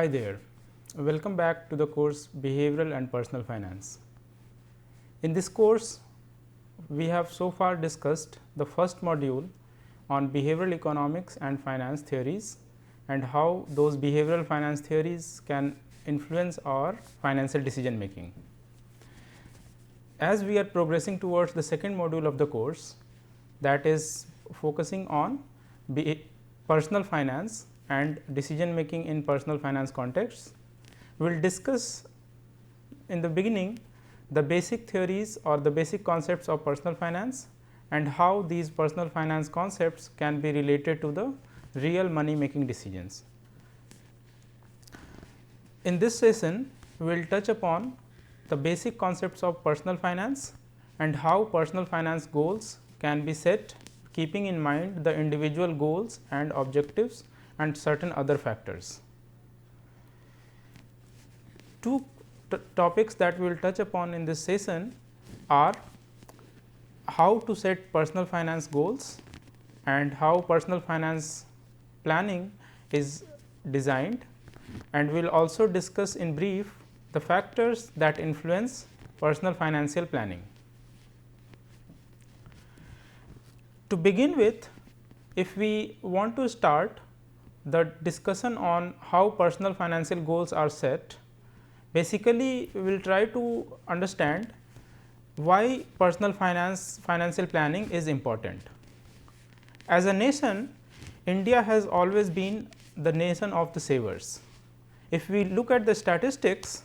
there, welcome back to the course Behavioral and Personal Finance. In this course, we have so far discussed the first module on behavioral economics and finance theories and how those behavioral finance theories can influence our financial decision making. As we are progressing towards the second module of the course, that is focusing on personal finance and decision making in personal finance contexts, we will discuss in the beginning the basic theories or the basic concepts of personal finance and how these personal finance concepts can be related to the real money making decisions. In this session, we will touch upon the basic concepts of personal finance and how personal finance goals can be set keeping in mind the individual goals and objectives and certain other factors. Two topics that we will touch upon in this session are how to set personal finance goals and how personal finance planning is designed, and we will also discuss in brief the factors that influence personal financial planning. To begin with, if we want to start the discussion on how personal financial goals are set, basically we will try to understand why personal financial planning is important. As a nation, India has always been the nation of the savers. If we look at the statistics,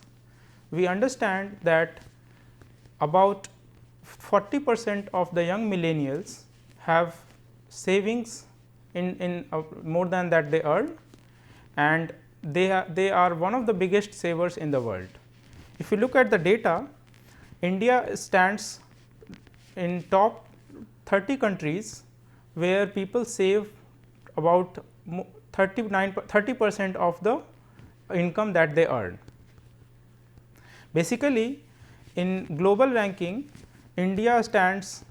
we understand that about 40% of the young millennials have savings in more than that they earn, and they are one of the biggest savers in the world. If you look at the data, India stands in top 30 countries where people save about 30% of the income that they earn. Basically, in global ranking, India stands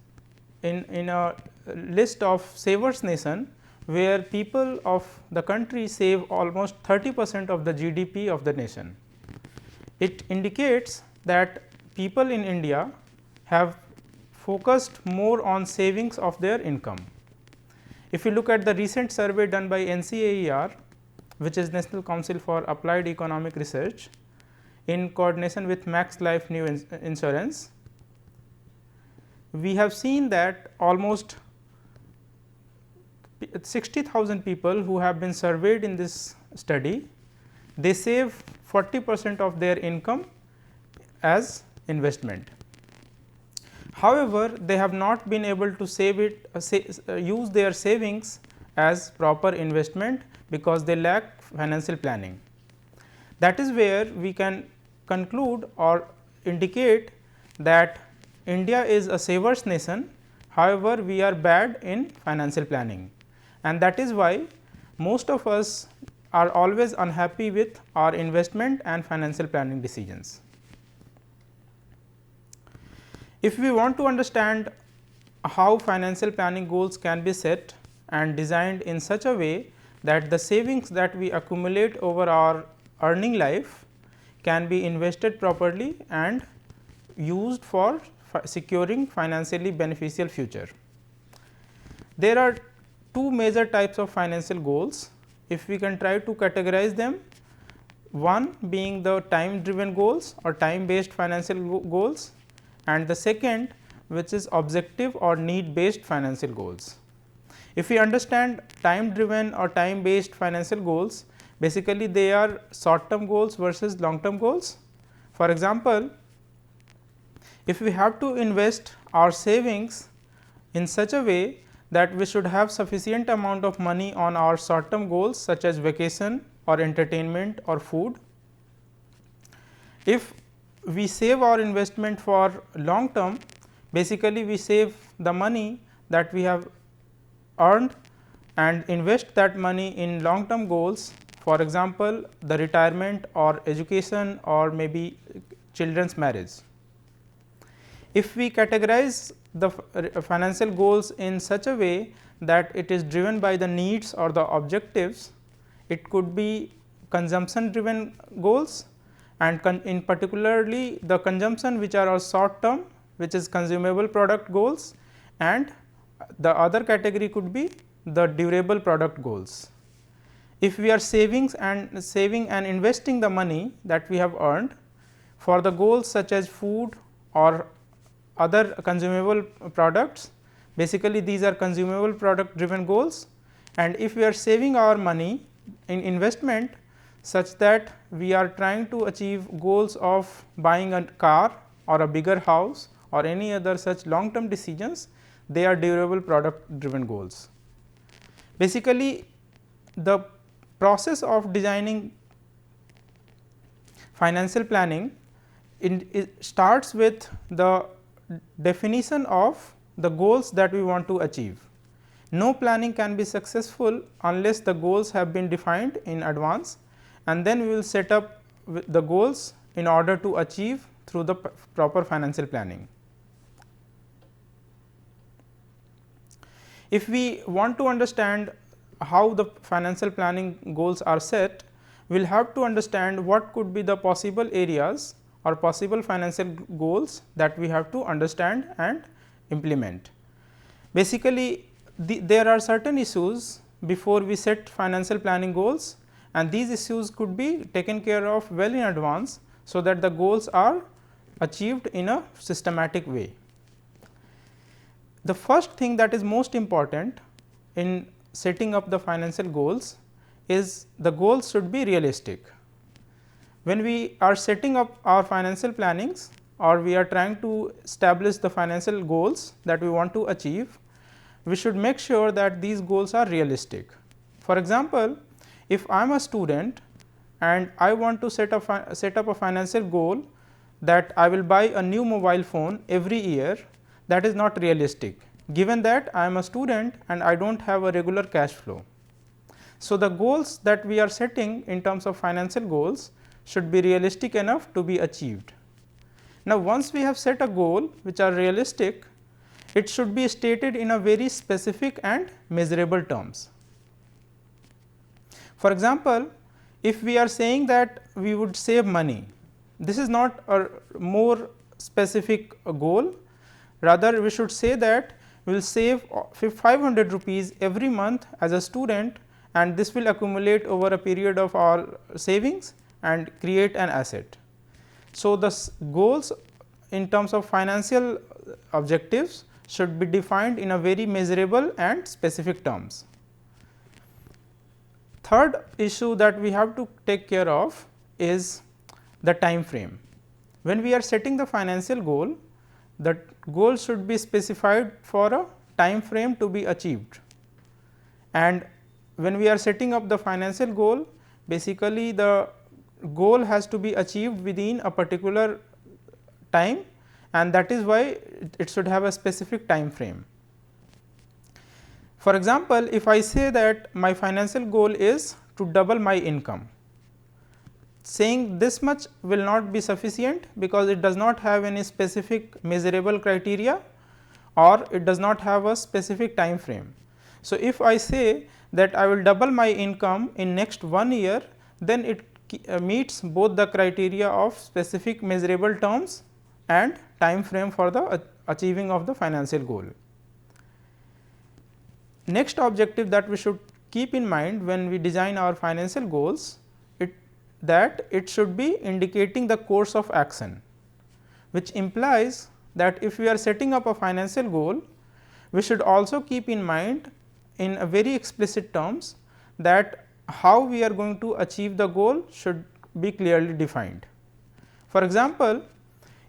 in a list of savers nation where people of the country save almost 30% of the GDP of the nation. It indicates that people in India have focused more on savings of their income. If you look at the recent survey done by NCAER, which is National Council for Applied Economic Research, in coordination with Max Life New Insurance, we have seen that almost 60,000 people who have been surveyed in this study, they save 40% of their income as investment. However, they have not been able to save it use their savings as proper investment because they lack financial planning. That is where we can conclude or indicate that India is a savers nation, however, we are bad in financial planning, and that is why most of us are always unhappy with our investment and financial planning decisions. If we want to understand how financial planning goals can be set and designed in such a way that the savings that we accumulate over our earning life can be invested properly and used for securing financially beneficial future. There are two major types of financial goals. If we can try to categorize them, one being the time driven goals or time based financial goals, and the second which is objective or need based financial goals. If we understand time driven or time based financial goals, basically they are short term goals versus long term goals. For example, if we have to invest our savings in such a way that we should have sufficient amount of money on our short term goals such as vacation or entertainment or food. If we save our investment for long term, basically we save the money that we have earned and invest that money in long term goals, for example, the retirement or education or maybe children's marriage. If we categorize the financial goals in such a way that it is driven by the needs or the objectives, it could be consumption driven goals, and in particularly the consumption which are short term, which is consumable product goals, and the other category could be the durable product goals. If we are saving and investing the money that we have earned for the goals such as food or other consumable products, basically these are consumable product driven goals, and if we are saving our money in investment such that we are trying to achieve goals of buying a car or a bigger house or any other such long term decisions, they are durable product driven goals. Basically, the process of designing financial planning it starts with the definition of the goals that we want to achieve. No planning can be successful unless the goals have been defined in advance, and then we will set up the goals in order to achieve through the proper financial planning. If we want to understand how the financial planning goals are set, we will have to understand what could be the possible areas or possible financial goals that we have to understand and implement. Basically, there are certain issues before we set financial planning goals, and these issues could be taken care of well in advance, so that the goals are achieved in a systematic way. The first thing that is most important in setting up the financial goals is the goals should be realistic. When we are setting up our financial plannings or we are trying to establish the financial goals that we want to achieve, we should make sure that these goals are realistic. For example, if I am a student and I want to set up a financial goal that I will buy a new mobile phone every year, that is not realistic, given that I am a student and I do not have a regular cash flow. So, the goals that we are setting in terms of financial goals should be realistic enough to be achieved. Now, once we have set a goal which are realistic, it should be stated in a very specific and measurable terms. For example, if we are saying that we would save money, this is not a more specific goal, rather we should say that we will save 500 rupees every month as a student, and this will accumulate over a period of our savings and create an asset. So, the goals in terms of financial objectives should be defined in a very measurable and specific terms. Third issue that we have to take care of is the time frame. When we are setting the financial goal, the goal should be specified for a time frame to be achieved, and when we are setting up the financial goal, basically the goal has to be achieved within a particular time, and that is why it should have a specific time frame. For example, if I say that my financial goal is to double my income, saying this much will not be sufficient, because it does not have any specific measurable criteria or it does not have a specific time frame. So, if I say that I will double my income in next 1 year, then it meets both the criteria of specific measurable terms and time frame for the achieving of the financial goal. Next objective that we should keep in mind when we design our financial goals, that it should be indicating the course of action, which implies that if we are setting up a financial goal, we should also keep in mind in a very explicit terms that how we are going to achieve the goal should be clearly defined. For example,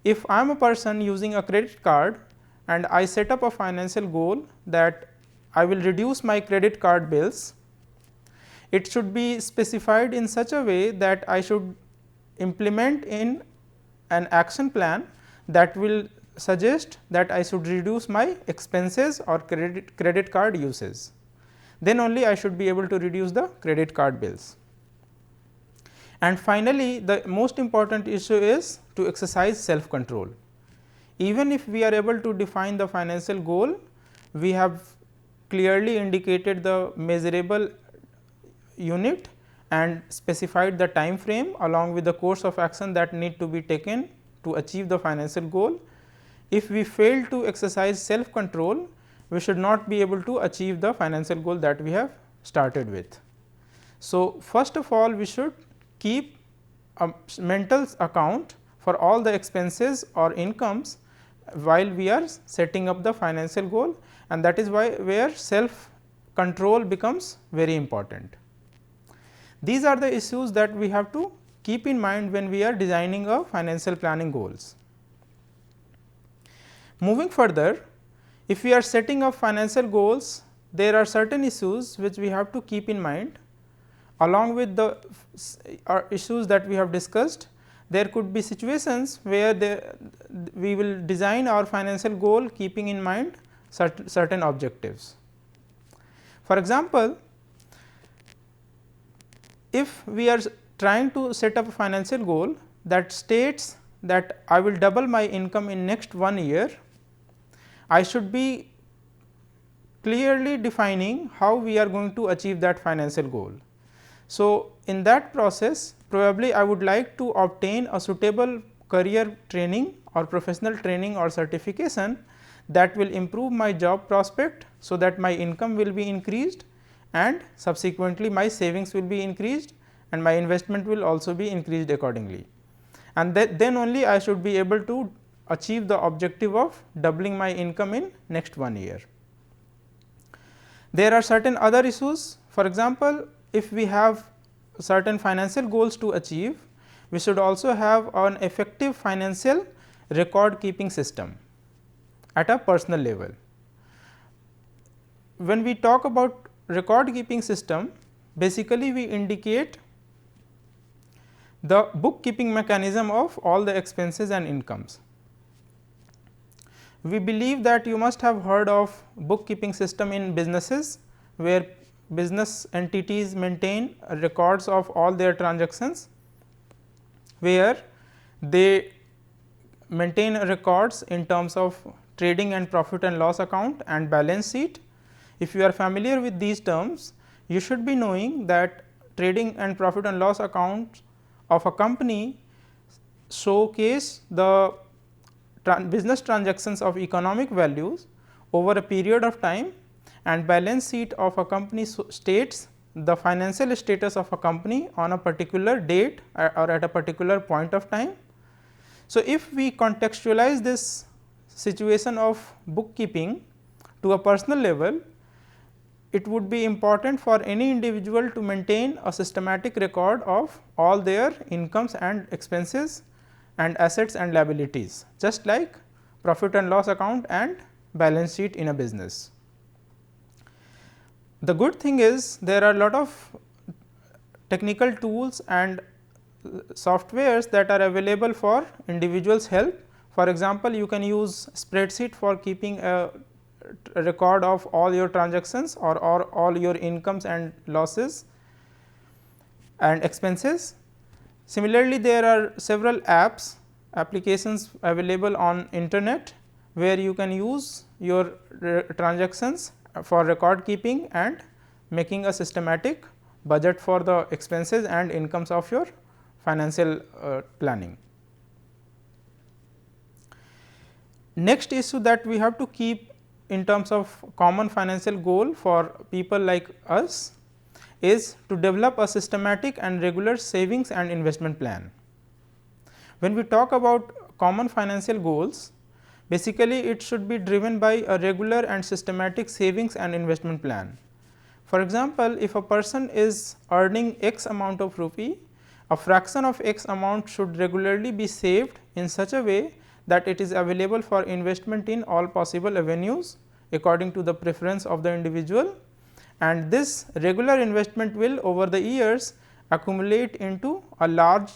if I am a person using a credit card and I set up a financial goal that I will reduce my credit card bills, it should be specified in such a way that I should implement in an action plan that will suggest that I should reduce my expenses or credit card uses. Then only I should be able to reduce the credit card bills. And finally, the most important issue is to exercise self control. Even if we are able to define the financial goal, we have clearly indicated the measurable unit, and specified the time frame along with the course of action that need to be taken to achieve the financial goal. If we fail to exercise self control, we should not be able to achieve the financial goal that we have started with. So, first of all we should keep a mental account for all the expenses or incomes while we are setting up the financial goal, and that is why where self control becomes very important. These are the issues that we have to keep in mind when we are designing a financial planning goals. Moving further, if we are setting up financial goals, there are certain issues which we have to keep in mind. Along with the issues that we have discussed, there could be situations where we will design our financial goal keeping in mind certain objectives. For example, if we are trying to set up a financial goal that states that I will double my income in next 1 year, I should be clearly defining how we are going to achieve that financial goal. So, in that process probably I would like to obtain a suitable career training or professional training or certification that will improve my job prospect, so that my income will be increased and subsequently my savings will be increased and my investment will also be increased accordingly. And then only I should be able to achieve the objective of doubling my income in next 1 year. There are certain other issues. For example, if we have certain financial goals to achieve, we should also have an effective financial record keeping system at a personal level. When we talk about record keeping system, basically we indicate the bookkeeping mechanism of all the expenses and incomes. We believe that you must have heard of bookkeeping system in businesses, where business entities maintain records of all their transactions, where they maintain records in terms of trading and profit and loss account and balance sheet. If you are familiar with these terms, you should be knowing that trading and profit and loss account of a company showcase the business transactions of economic values over a period of time, and balance sheet of a company states the financial status of a company on a particular date or at a particular point of time. So, if we contextualize this situation of bookkeeping to a personal level, it would be important for any individual to maintain a systematic record of all their incomes and expenses and assets and liabilities, just like profit and loss account and balance sheet in a business. The good thing is there are a lot of technical tools and softwares that are available for individuals' help. For example, you can use spreadsheet for keeping a record of all your transactions or all your incomes and losses and expenses. Similarly, there are several applications available on internet, where you can use your transactions for record keeping and making a systematic budget for the expenses and incomes of your financial planning. Next issue that we have to keep in terms of common financial goal for people like us is to develop a systematic and regular savings and investment plan. When we talk about common financial goals, basically it should be driven by a regular and systematic savings and investment plan. For example, if a person is earning x amount of rupee, a fraction of x amount should regularly be saved in such a way that it is available for investment in all possible avenues according to the preference of the individual, and this regular investment will over the years accumulate into a large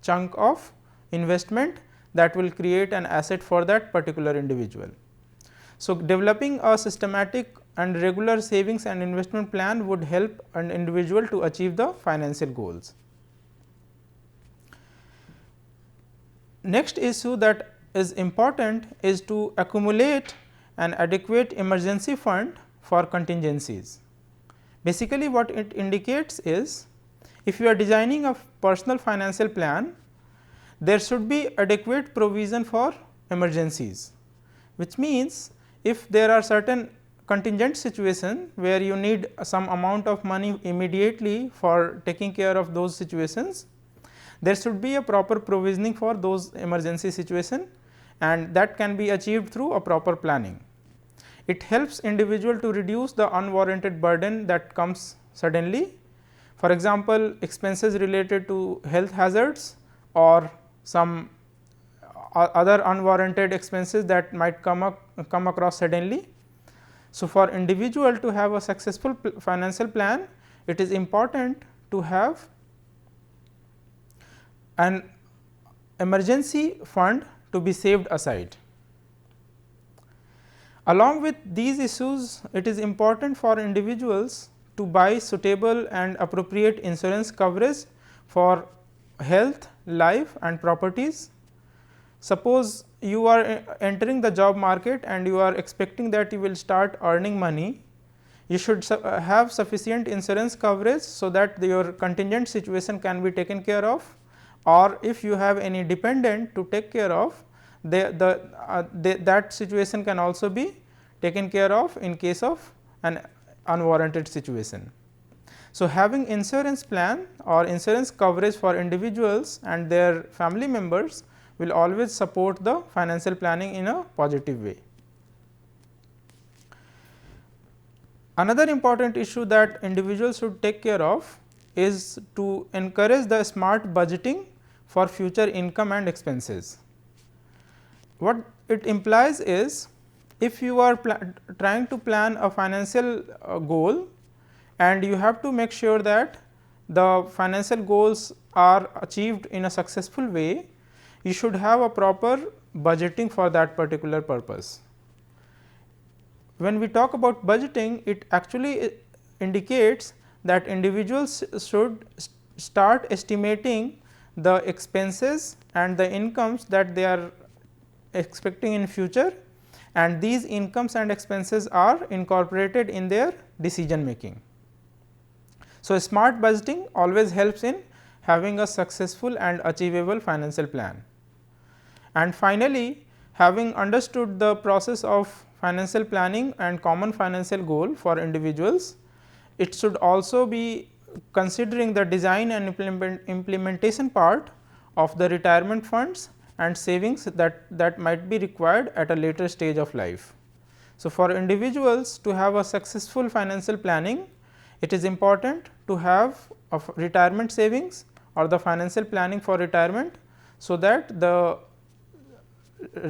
chunk of investment that will create an asset for that particular individual. So, developing a systematic and regular savings and investment plan would help an individual to achieve the financial goals. Next issue that is important is to accumulate an adequate emergency fund for contingencies. Basically, what it indicates is, if you are designing a personal financial plan, there should be adequate provision for emergencies, which means if there are certain contingent situation where you need some amount of money immediately for taking care of those situations, there should be a proper provisioning for those emergency situation, and that can be achieved through a proper planning. It helps individual to reduce the unwarranted burden that comes suddenly. For example, expenses related to health hazards or some other unwarranted expenses that might come across suddenly. So, for individual to have a successful financial plan, it is important to have an emergency fund to be saved aside. Along with these issues, it is important for individuals to buy suitable and appropriate insurance coverage for health, life and properties. Suppose you are entering the job market and you are expecting that you will start earning money, you should have sufficient insurance coverage so that your contingent situation can be taken care of, or if you have any dependent to take care of, that situation can also be taken care of in case of an unwarranted situation. So, having insurance plan or insurance coverage for individuals and their family members will always support the financial planning in a positive way. Another important issue that individuals should take care of is to encourage the smart budgeting for future income and expenses. What it implies is, if you are trying to plan a financial goal and you have to make sure that the financial goals are achieved in a successful way, you should have a proper budgeting for that particular purpose. When we talk about budgeting, it actually indicates that individuals should start estimating the expenses and the incomes that they are expecting in future, and these incomes and expenses are incorporated in their decision making. So, smart budgeting always helps in having a successful and achievable financial plan. And finally, having understood the process of financial planning and common financial goal for individuals, it should also be considering the design and implementation part of the retirement funds and savings that might be required at a later stage of life. So, for individuals to have a successful financial planning, it is important to have a retirement savings or the financial planning for retirement, so that the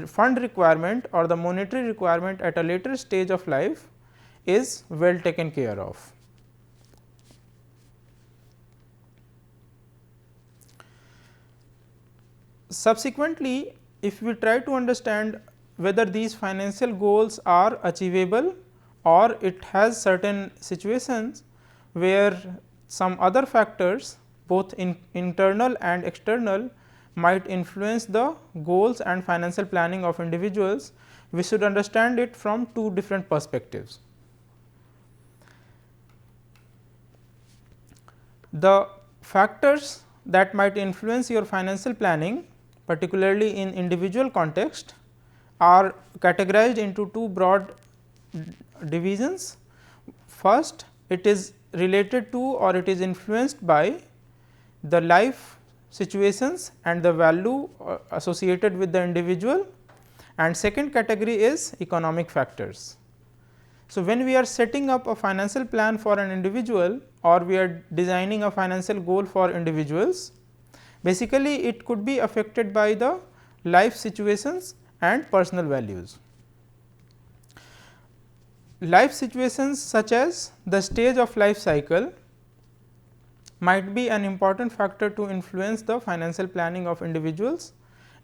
fund requirement or the monetary requirement at a later stage of life is well taken care of. Subsequently, if we try to understand whether these financial goals are achievable or it has certain situations where some other factors, both internal and external, might influence the goals and financial planning of individuals, we should understand it from two different perspectives. The factors that might influence your financial planning, particularly in individual context, are categorized into two broad divisions. First, it is related to or it is influenced by the life situations and the value associated with the individual, and second category is economic factors. So, when we are setting up a financial plan for an individual or we are designing a financial goal for individuals, basically it could be affected by the life situations and personal values. Life situations such as the stage of life cycle might be an important factor to influence the financial planning of individuals,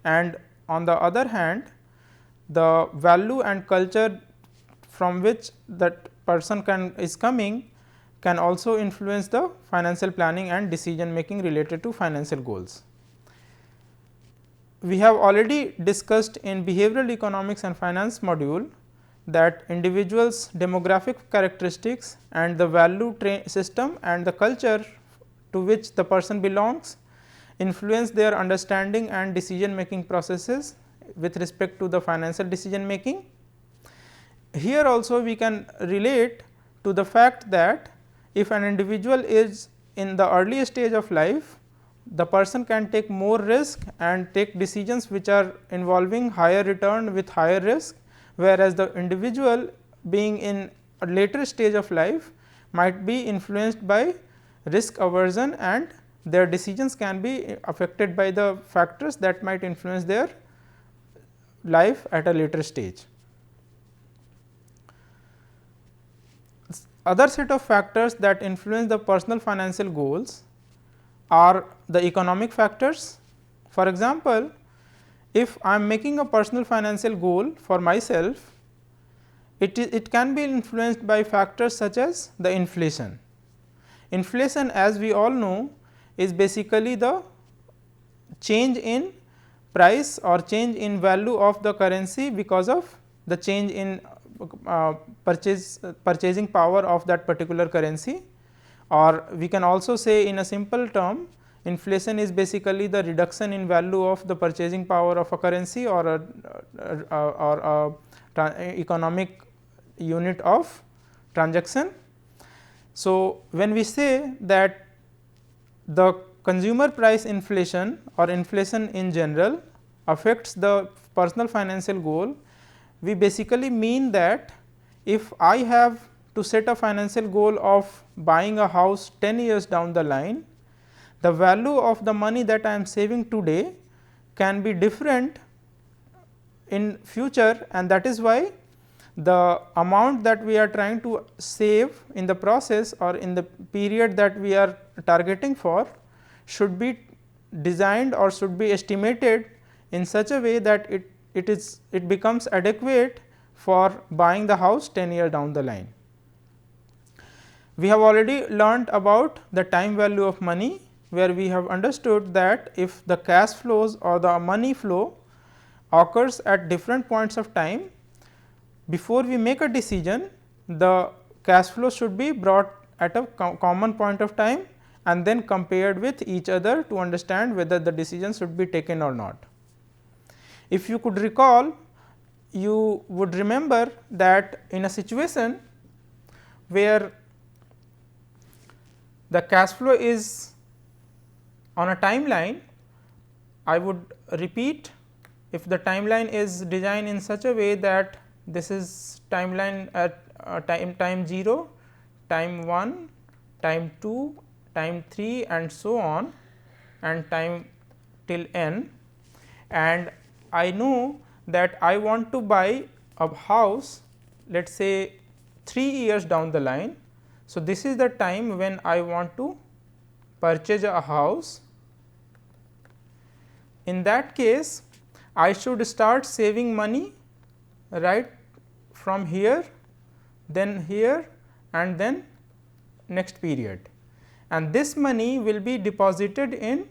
and on the other hand, the value and culture from which that person is coming can also influence the financial planning and decision making related to financial goals. We have already discussed in behavioral economics and finance module that individuals' demographic characteristics and the value system and the culture to which the person belongs influence their understanding and decision making processes with respect to the financial decision making. Here also we can relate to the fact that if an individual is in the early stage of life, the person can take more risk and take decisions which are involving higher return with higher risk, whereas the individual being in a later stage of life might be influenced by risk aversion, and their decisions can be affected by the factors that might influence their life at a later stage. Other set of factors that influence the personal financial goals are the economic factors. For example, if I am making a personal financial goal for myself, it can be influenced by factors such as the inflation. Inflation, as we all know, is basically the change in price or change in value of the currency because of the change in purchasing power of that particular currency, or we can also say in a simple term, inflation is basically the reduction in value of the purchasing power of a currency or a economic unit of transaction. So, when we say that the consumer price inflation or inflation in general affects the personal financial goal, we basically mean that if I have to set a financial goal of buying a house 10 years down the line, the value of the money that I am saving today can be different in future, and that is why the amount that we are trying to save in the process or in the period that we are targeting for should be designed or should be estimated in such a way that it becomes adequate for buying the house 10 years down the line. We have already learnt about the time value of money, where we have understood that if the cash flows or the money flow occurs at different points of time, before we make a decision, the cash flow should be brought at a common point of time and then compared with each other to understand whether the decision should be taken or not. If you could recall, you would remember that in a situation where the cash flow is on a timeline, I would repeat, if the timeline is designed in such a way that this is timeline at time 0, time 1, time 2, time 3 and so on, and time till n, and I know that I want to buy a house, let us say 3 years down the line. So, this is the time when I want to purchase a house. In that case, I should start saving money right from here, then here and then next period, and this money will be deposited in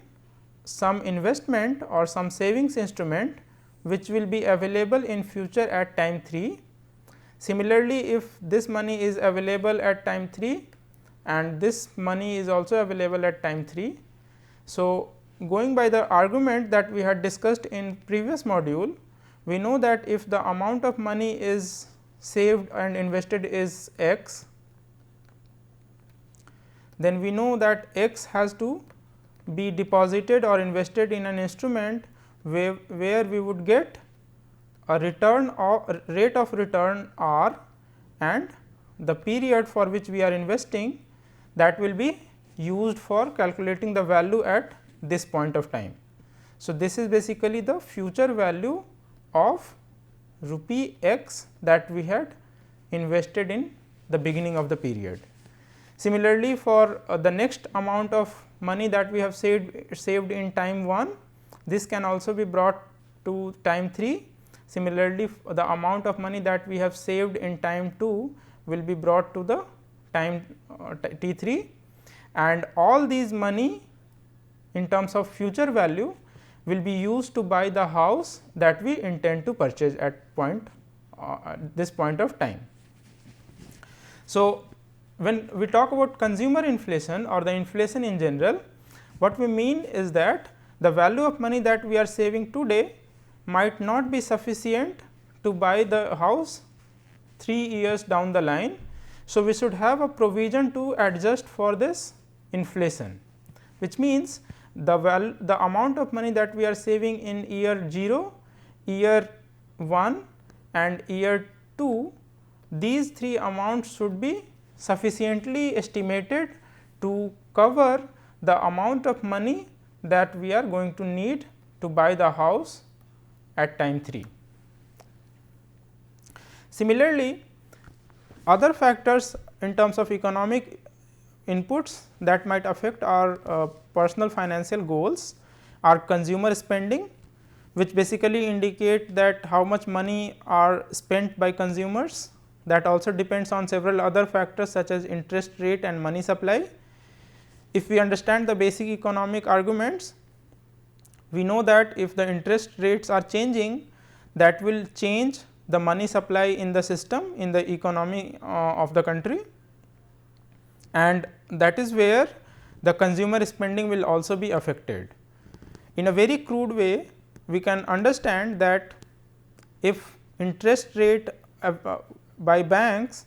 some investment or some savings instrument which will be available in future at time 3. Similarly, if this money is available at time 3 and this money is also available at time 3. So, going by the argument that we had discussed in previous module, we know that if the amount of money is saved and invested is x, then we know that x has to be deposited or invested in an instrument where we would get a return or rate of return r, and the period for which we are investing, that will be used for calculating the value at this point of time. So, this is basically the future value of rupee x that we had invested in the beginning of the period. Similarly, for the next amount of money that we have saved in time 1, this can also be brought to time 3. Similarly, the amount of money that we have saved in time 2 will be brought to the time t 3, and all these money in terms of future value will be used to buy the house that we intend to purchase at this point of time. So, when we talk about consumer inflation or the inflation in general, what we mean is that the value of money that we are saving today might not be sufficient to buy the house 3 years down the line. So, we should have a provision to adjust for this inflation, which means the amount of money that we are saving in year 0, year 1 and year 2, these 3 amounts should be sufficiently estimated to cover the amount of money that we are going to need to buy the house at time 3. Similarly, other factors in terms of economic inputs that might affect our personal financial goals are consumer spending, which basically indicate that how much money are spent by consumers. That also depends on several other factors such as interest rate and money supply. If we understand the basic economic arguments, we know that if the interest rates are changing, that will change the money supply in the system, in the economy of the country, and that is where the consumer spending will also be affected. In a very crude way, we can understand that if interest rate by banks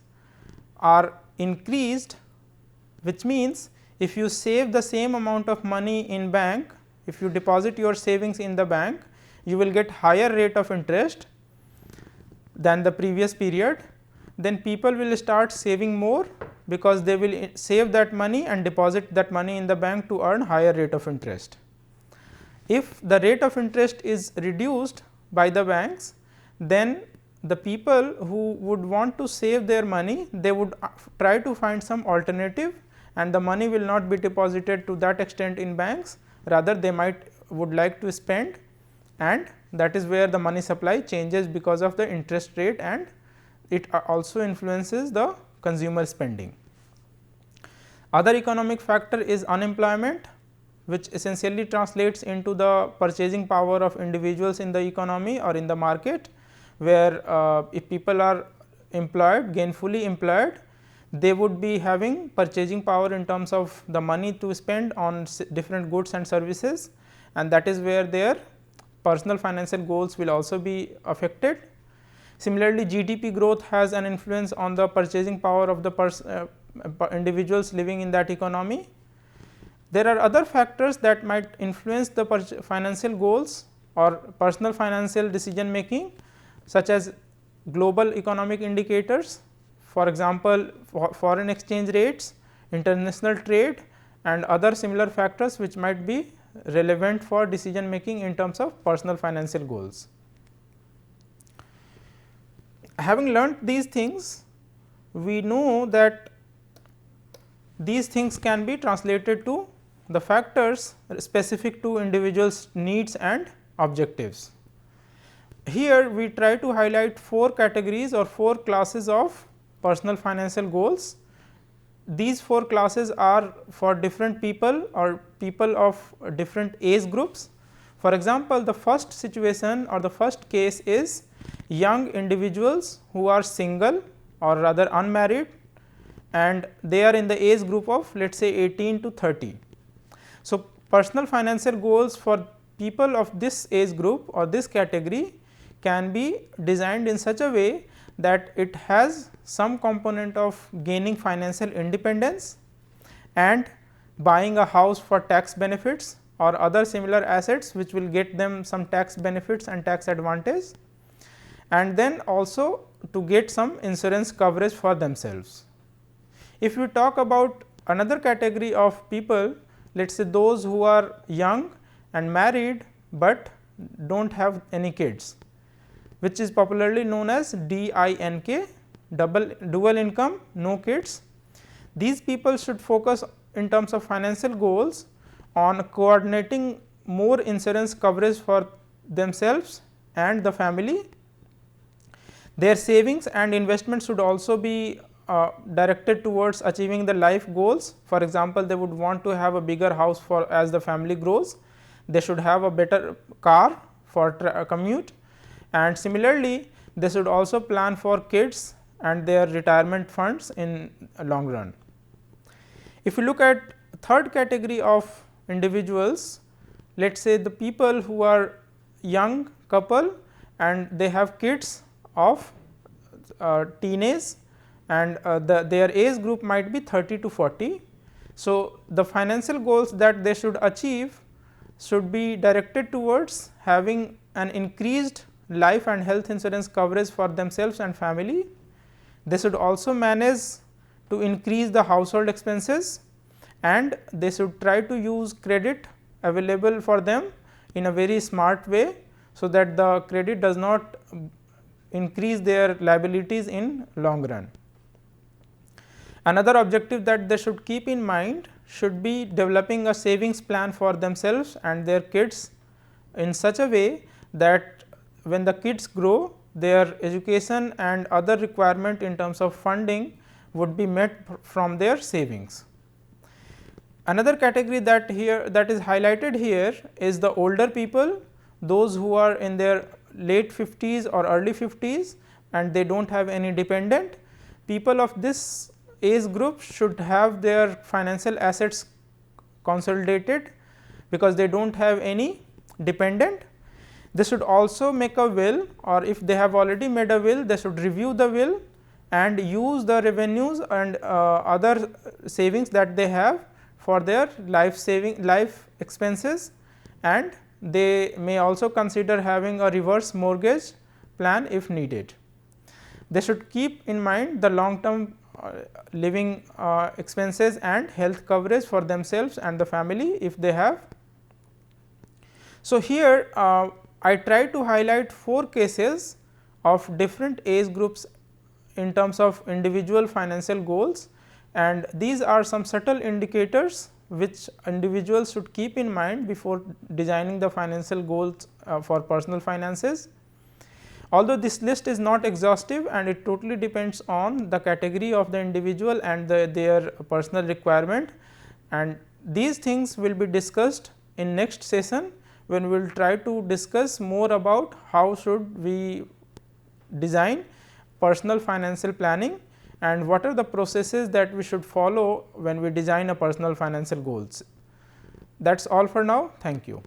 are increased, which means if you save the same amount of money in bank, if you deposit your savings in the bank, you will get higher rate of interest than the previous period, then people will start saving more, because they will save that money and deposit that money in the bank to earn higher rate of interest. If the rate of interest is reduced by the banks, then the people who would want to save their money, they would try to find some alternative, and the money will not be deposited to that extent in banks, rather they would like to spend, and that is where the money supply changes because of the interest rate, and it also influences the consumer spending. Other economic factor is unemployment, which essentially translates into the purchasing power of individuals in the economy or in the market, where if people are employed, gainfully employed, they would be having purchasing power in terms of the money to spend on different goods and services, and that is where their personal financial goals will also be affected. Similarly, GDP growth has an influence on the purchasing power of the individuals living in that economy. There are other factors that might influence the financial goals or personal financial decision making, such as global economic indicators, for example, foreign exchange rates, international trade and other similar factors which might be relevant for decision making in terms of personal financial goals. Having learnt these things, we know that these things can be translated to the factors specific to individuals' needs and objectives. Here we try to highlight 4 categories or 4 classes of personal financial goals. These 4 classes are for different people or people of different age groups. For example, the first situation or the first case is young individuals who are single or rather unmarried, and they are in the age group of let us say 18 to 30. So, personal financial goals for people of this age group or this category can be designed in such a way that it has some component of gaining financial independence and buying a house for tax benefits or other similar assets which will get them some tax benefits and tax advantage, and then also to get some insurance coverage for themselves. If we talk about another category of people, let us say those who are young and married, but do not have any kids, which is popularly known as DINK, dual income, no kids. These people should focus in terms of financial goals on coordinating more insurance coverage for themselves and the family. Their savings and investments should also be directed towards achieving the life goals. For example, they would want to have a bigger house for as the family grows. They should have a better car for commute, and similarly they should also plan for kids and their retirement funds in a long run. If you look at third category of individuals, let us say the people who are young couple and they have kids of teenage, and their age group might be 30 to 40. So, the financial goals that they should achieve should be directed towards having an increased life and health insurance coverage for themselves and family. They should also manage to increase the household expenses, and they should try to use credit available for them in a very smart way, so that the credit does not increase their liabilities in long run. Another objective that they should keep in mind should be developing a savings plan for themselves and their kids in such a way that when the kids grow, their education and other requirement in terms of funding would be met from their savings. Another category that is highlighted here is the older people, those who are in their late 50s or early 50s and they do not have any dependent. People of this age group should have their financial assets consolidated because they do not have any dependent. They should also make a will, or if they have already made a will, they should review the will and use the revenues and other savings that they have for their life expenses, and they may also consider having a reverse mortgage plan if needed. They should keep in mind the long term living expenses and health coverage for themselves and the family if they have. So, here I try to highlight 4 cases of different age groups in terms of individual financial goals, and these are some subtle indicators which individuals should keep in mind before designing the financial goals for personal finances. Although this list is not exhaustive and it totally depends on the category of the individual and their personal requirement, and these things will be discussed in next session, when we will try to discuss more about how should we design personal financial planning and what are the processes that we should follow when we design a personal financial goals. That is all for now. Thank you.